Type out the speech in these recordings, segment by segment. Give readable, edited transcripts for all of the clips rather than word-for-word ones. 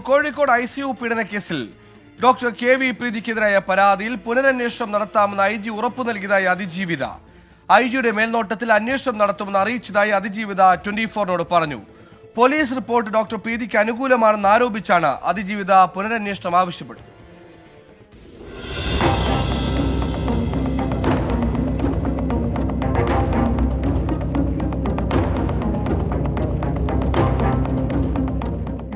Kozhikode ICU പീഡനക്കേസിൽ doctor KV പ്രീതിക്കെതിരായ പരാതിയിൽ പുനരന്വേഷണം നടത്താമെന്ന് IG ഉറപ്പു നൽകിയതായി അതിജീവിത. IGയുടെ മേൽനോട്ടത്തിൽ അന്വേഷണം നടത്തുമെന്ന് അറിയിച്ചതായി അതിജീവിത 24നോട് പറഞ്ഞു. പോലീസ് റിപ്പോർട്ട് ഡോക്ടർ പ്രീതിക്ക് അനുകൂലമാണെന്ന് ആരോപിച്ചാണ് അതിജീവിത പുനരന്വേഷണം ആവശ്യപ്പെട്ടത്.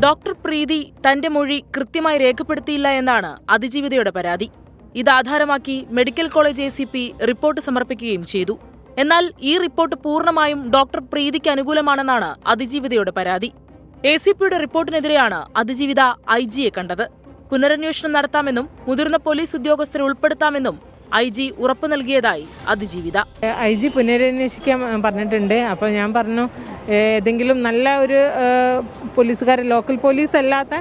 ഡോക്ടർ പ്രീതി തന്റെ മൊഴി കൃത്യമായി രേഖപ്പെടുത്തിയില്ല എന്നാണ് അതിജീവിതയുടെ പരാതി. ഇത് ആധാരമാക്കി മെഡിക്കൽ കോളേജ് ACP റിപ്പോർട്ട് സമർപ്പിക്കുകയും ചെയ്തു. എന്നാൽ ഈ റിപ്പോർട്ട് പൂർണ്ണമായും ഡോക്ടർ പ്രീതിക്ക് അനുകൂലമാണെന്നാണ് അതിജീവിതയുടെ പരാതി. ACPയുടെ റിപ്പോർട്ടിനെതിരെയാണ് അതിജീവിത IGയെ കണ്ടത്. പുനരന്വേഷണം നടത്താമെന്നും മുതിർന്ന പോലീസ് ഉദ്യോഗസ്ഥരെ ഉൾപ്പെടുത്താമെന്നും IG ഉറപ്പു നൽകിയതായി അതിജീവിത. IG പുനരന്വേഷിക്കാൻ പറഞ്ഞിട്ടുണ്ട്. അപ്പോൾ ഞാൻ പറഞ്ഞു ഏതെങ്കിലും നല്ല ഒരു പോലീസുകാരെ, ലോക്കൽ പോലീസ് അല്ലാത്ത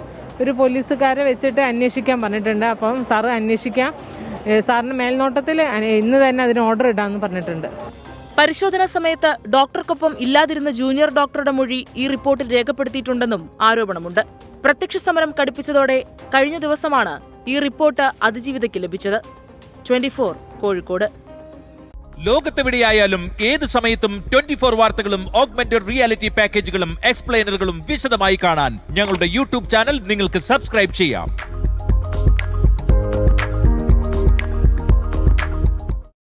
ഒരു പോലീസുകാരെ വെച്ചിട്ട് അന്വേഷിക്കാൻ പറഞ്ഞിട്ടുണ്ട്. അപ്പം സാറ് അന്വേഷിക്കാം, സാറിന് മേൽനോട്ടത്തിൽ ഇന്ന് തന്നെ അതിന് ഓർഡർ ഇടാമെന്ന് പറഞ്ഞിട്ടുണ്ട്. പരിശോധനാ സമയത്ത് ഡോക്ടർക്കൊപ്പം ഇല്ലാതിരുന്ന ജൂനിയർ ഡോക്ടറുടെ മൊഴി ഈ റിപ്പോർട്ടിൽ രേഖപ്പെടുത്തിയിട്ടുണ്ടെന്നും ആരോപണമുണ്ട്. പ്രത്യക്ഷ സമരം കടുപ്പിച്ചതോടെ കഴിഞ്ഞ ദിവസമാണ് ഈ റിപ്പോർട്ട് അതിജീവിതയ്ക്ക് ലഭിച്ചത്. 24 കോഴിക്കോട്. ലോകത്തെവിടെയായാലും ഏത് സമയത്തും 24 വാർത്തകളും ഓഗ്മെന്റഡ് റിയാലിറ്റി പാക്കേജുകളും എക്സ്പ്ലെയിനറുകളും വിശദമായി കാണാൻ ഞങ്ങളുടെ YouTube ചാനൽ നിങ്ങൾക്ക് സബ്സ്ക്രൈബ് ചെയ്യാം.